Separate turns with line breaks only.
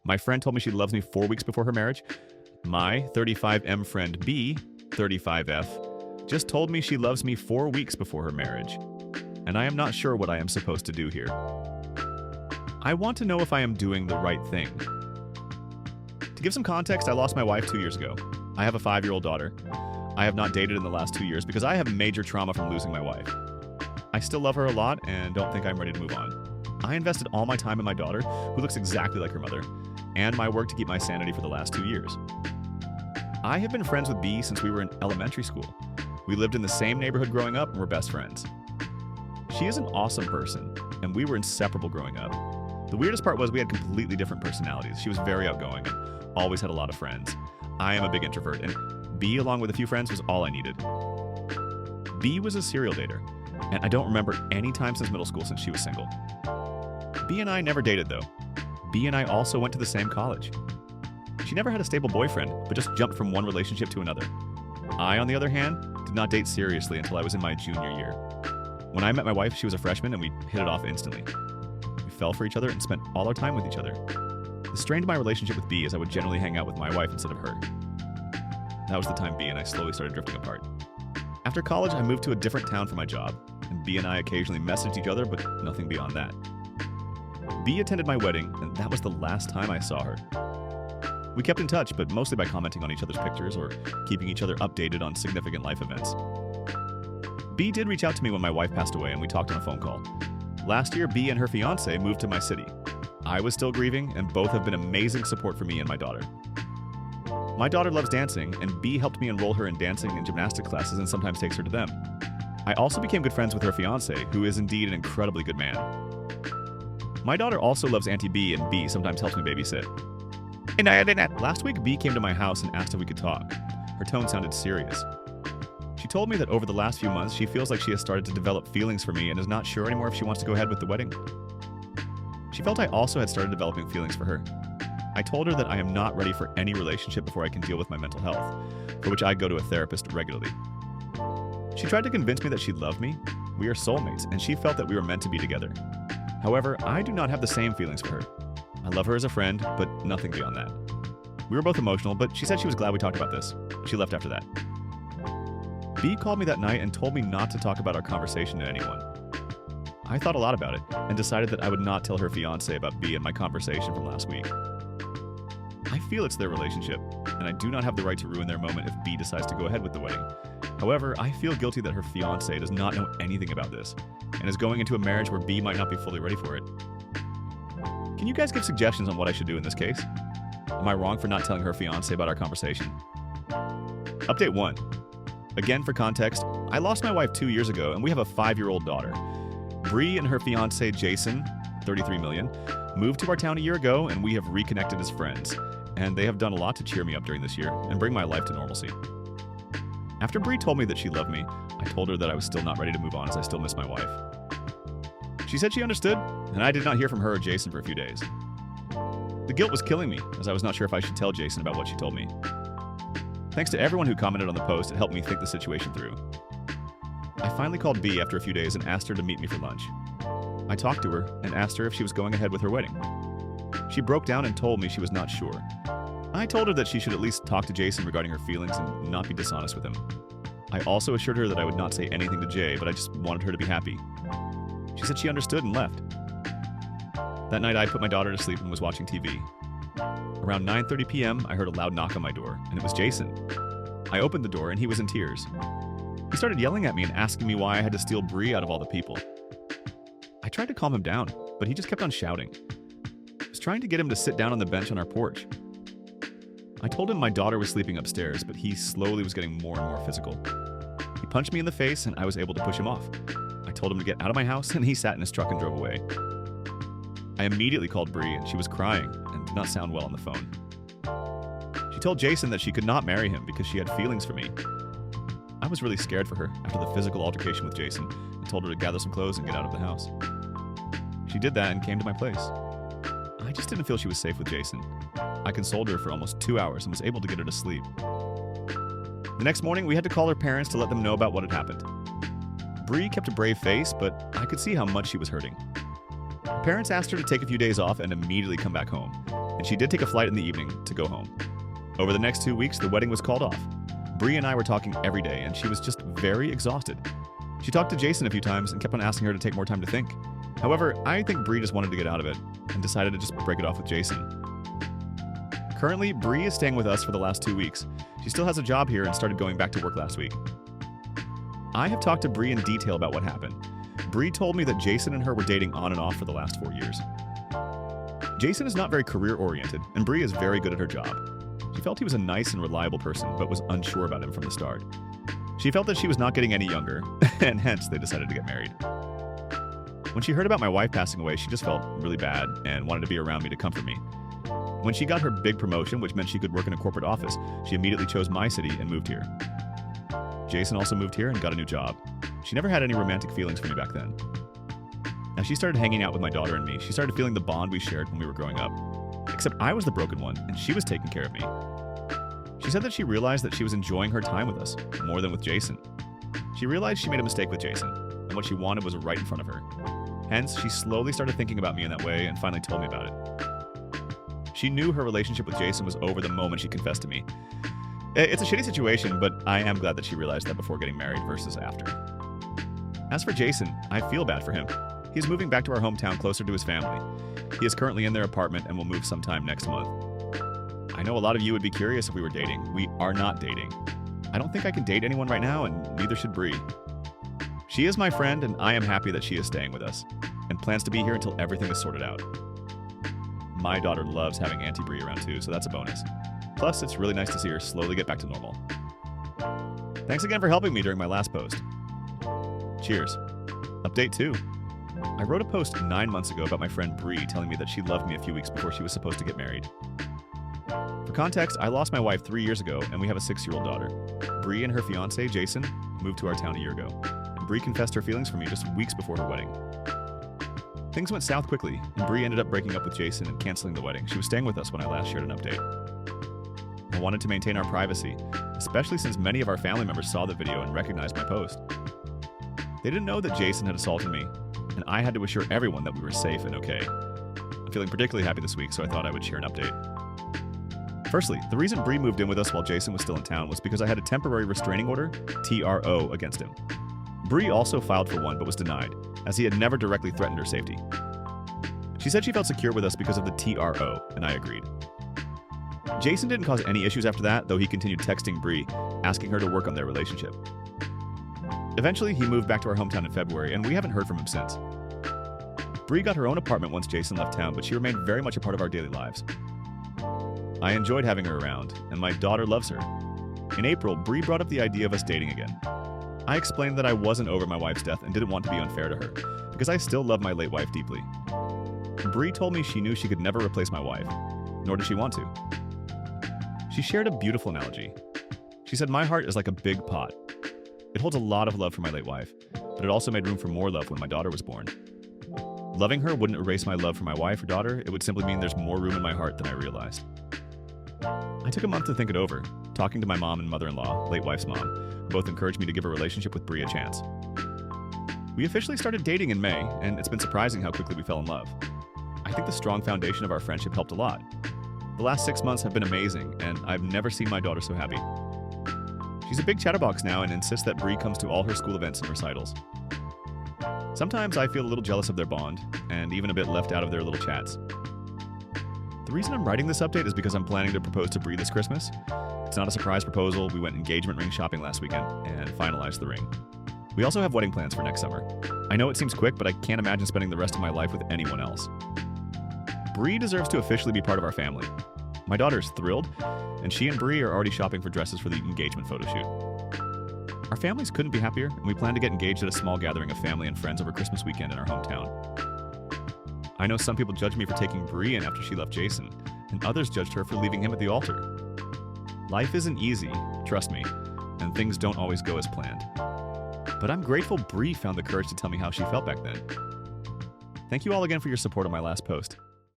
My friend told me she loves me 4 weeks before her marriage. My 35M friend B, 35F, just told me she loves me 4 weeks before her marriage. And I am not sure what I am supposed to do here. I want to know if I am doing the right thing. To give some context, I lost my wife 2 years ago. I have a 5-year-old daughter. I have not dated in the last 2 years because I have major trauma from losing my wife. I still love her a lot and don't think I'm ready to move on. I invested all my time in my daughter, who looks exactly like her mother, and my work to keep my sanity for the last 2 years. I have been friends with B since we were in elementary school. We lived in the same neighborhood growing up and were best friends. She is an awesome person, and we were inseparable growing up. The weirdest part was we had completely different personalities. She was very outgoing and always had a lot of friends. I am a big introvert, and B, along with a few friends, was all I needed. B was a serial dater, and I don't remember any time since middle school since she was single. B and I never dated, though. B and I also went to the same college. She never had a stable boyfriend, but just jumped from one relationship to another. I, on the other hand, did not date seriously until I was in my junior year. When I met my wife, she was a freshman, and we hit it off instantly. We fell for each other and spent all our time with each other. The strain to my relationship with B is I would generally hang out with my wife instead of her. That was the time B and I slowly started drifting apart. After college, I moved to a different town for my job, and B and I occasionally messaged each other, but nothing beyond that. B attended my wedding, and that was the last time I saw her. We kept in touch, but mostly by commenting on each other's pictures or keeping each other updated on significant life events. B did reach out to me when my wife passed away, and we talked on a phone call. Last year, B and her fiancé moved to my city. I was still grieving, and both have been amazing support for me and my daughter. My daughter loves dancing, and B helped me enroll her in dancing and gymnastic classes and sometimes takes her to them. I also became good friends with her fiancé, who is indeed an incredibly good man. My daughter also loves Auntie B, and B sometimes helps me babysit. Last week, B came to my house and asked if we could talk. Her tone sounded serious. She told me that over the last few months, she feels like she has started to develop feelings for me and is not sure anymore if she wants to go ahead with the wedding. She felt I also had started developing feelings for her. I told her that I am not ready for any relationship before I can deal with my mental health, for which I go to a therapist regularly. She tried to convince me that she loved me. We are soulmates, and she felt that we were meant to be together. However, I do not have the same feelings for her. I love her as a friend, but nothing beyond that. We were both emotional, but she said she was glad we talked about this. She left after that. B called me that night and told me not to talk about our conversation to anyone. I thought a lot about it and decided that I would not tell her fiancé about B and my conversation from last week. I feel it's their relationship, and I do not have the right to ruin their moment if B decides to go ahead with the wedding. However, I feel guilty that her fiancé does not know anything about this and is going into a marriage where B might not be fully ready for it. Can you guys give suggestions on what I should do in this case? Am I wrong for not telling her fiancé about our conversation? Update 1. Again, for context, I lost my wife 2 years ago, and we have a 5-year-old daughter. Bree and her fiancé Jason, 33 million, moved to our town a year ago, and we have reconnected as friends. And they have done a lot to cheer me up during this year and bring my life to normalcy. After Bree told me that she loved me, I told her that I was still not ready to move on as I still miss my wife. She said she understood, and I did not hear from her or Jason for a few days. The guilt was killing me, as I was not sure if I should tell Jason about what she told me. Thanks to everyone who commented on the post, it helped me think the situation through. I finally called B after a few days and asked her to meet me for lunch. I talked to her and asked her if she was going ahead with her wedding. She broke down and told me she was not sure. I told her that she should at least talk to Jason regarding her feelings and not be dishonest with him. I also assured her that I would not say anything to Jay, but I just wanted her to be happy. She said she understood and left. That night, I put my daughter to sleep and was watching TV. Around 9:30 p.m., I heard a loud knock on my door, and it was Jason. I opened the door, and he was in tears. He started yelling at me and asking me why I had to steal Bree out of all the people. I tried to calm him down, but he just kept on shouting. I was trying to get him to sit down on the bench on our porch. I told him my daughter was sleeping upstairs, but he slowly was getting more and more physical. He punched me in the face, and I was able to push him off. I told him to get out of my house, and he sat in his truck and drove away. I immediately called Bree, and she was crying and did not sound well on the phone. She told Jason that she could not marry him because she had feelings for me. I was really scared for her after the physical altercation with Jason and told her to gather some clothes and get out of the house. She did that and came to my place. I just didn't feel she was safe with Jason. I consoled her for almost 2 hours and was able to get her to sleep. The next morning, we had to call her parents to let them know about what had happened. Bree kept a brave face, but I could see how much she was hurting. Her parents asked her to take a few days off and immediately come back home. and she did take a flight in the evening to go home. Over the next 2 weeks, the wedding was called off. Bree and I were talking every day, and she was just very exhausted. She talked to Jason a few times and kept on asking her to take more time to think. However, I think Bree just wanted to get out of it and decided to just break it off with Jason. Currently, Bree is staying with us for the last 2 weeks. She still has a job here and started going back to work last week. I have talked to Bree in detail about what happened. Bree told me that Jason and her were dating on and off for the last 4 years. Jason is not very career-oriented, and Bree is very good at her job. She felt he was a nice and reliable person, but was unsure about him from the start. She felt that she was not getting any younger, and hence they decided to get married. When she heard about my wife passing away, she just felt really bad and wanted to be around me to comfort me. When she got her big promotion, which meant she could work in a corporate office, she immediately chose my city and moved here. Jason also moved here and got a new job. She never had any romantic feelings for me back then. As she started hanging out with my daughter and me, she started feeling the bond we shared when we were growing up. Except I was the broken one, and she was taking care of me. She said that she realized that she was enjoying her time with us, more than with Jason. She realized she made a mistake with Jason, and what she wanted was right in front of her. Hence, she slowly started thinking about me in that way and finally told me about it. She knew her relationship with Jason was over the moment she confessed to me. It's a shitty situation, but I am glad that she realized that before getting married versus after. As for Jason, I feel bad for him. He is moving back to our hometown closer to his family. He is currently in their apartment and will move sometime next month. I know a lot of you would be curious if we were dating. We are not dating. I don't think I can date anyone right now, and neither should Bree. She is my friend, and I am happy that she is staying with us, and plans to be here until everything is sorted out. My daughter loves having Auntie Bree around too, so that's a bonus. Plus, it's really nice to see her slowly get back to normal. Thanks again for helping me during my last post. Cheers. Update 2. I wrote a post 9 months ago about my friend Bree telling me that she loved me a few weeks before she was supposed to get married. For context, I lost my wife 3 years ago, and we have a 6-year-old daughter. Bree and her fiancé, Jason, moved to our town a year ago, and Bree confessed her feelings for me just weeks before her wedding. Things went south quickly, and Bree ended up breaking up with Jason and canceling the wedding. She was staying with us when I last shared an update. I wanted to maintain our privacy, especially since many of our family members saw the video and recognized my post. They didn't know that Jason had assaulted me, and I had to assure everyone that we were safe and okay. I'm feeling particularly happy this week, so I thought I would share an update. Firstly, the reason Bree moved in with us while Jason was still in town was because I had a temporary restraining order, TRO, against him. Bree also filed for one but was denied, as he had never directly threatened her safety. She said she felt secure with us because of the TRO, and I agreed. Jason didn't cause any issues after that, though he continued texting Bree, asking her to work on their relationship. Eventually, he moved back to our hometown in February, and we haven't heard from him since. Bree got her own apartment once Jason left town, but she remained very much a part of our daily lives. I enjoyed having her around, and my daughter loves her. In April, Bree brought up the idea of us dating again. I explained that I wasn't over my wife's death and didn't want to be unfair to her, because I still love my late wife deeply. Bree told me she knew she could never replace my wife, nor did she want to. She shared a beautiful analogy. She said, "My heart is like a big pot. It holds a lot of love for my late wife, but it also made room for more love when my daughter was born. Loving her wouldn't erase my love for my wife or daughter, it would simply mean there's more room in my heart than I realized." I took a month to think it over, talking to my mom and mother-in-law, late wife's mom, who both encouraged me to give a relationship with Bree a chance. We officially started dating in May, and it's been surprising how quickly we fell in love. I think the strong foundation of our friendship helped a lot. The last 6 months have been amazing, and I've never seen my daughter so happy. She's a big chatterbox now and insists that Bree comes to all her school events and recitals. Sometimes I feel a little jealous of their bond, and even a bit left out of their little chats. The reason I'm writing this update is because I'm planning to propose to Bree this Christmas. It's not a surprise proposal. We went engagement ring shopping last weekend and finalized the ring. We also have wedding plans for next summer. I know it seems quick, but I can't imagine spending the rest of my life with anyone else. Bree deserves to officially be part of our family. My daughter's thrilled, and she and Bree are already shopping for dresses for the engagement photo shoot. Our families couldn't be happier, and we plan to get engaged at a small gathering of family and friends over Christmas weekend in our hometown. I know some people judged me for taking Bree in after she left Jason, and others judged her for leaving him at the altar. Life isn't easy, trust me, and things don't always go as planned. But I'm grateful Bree found the courage to tell me how she felt back then. Thank you all again for your support on my last post.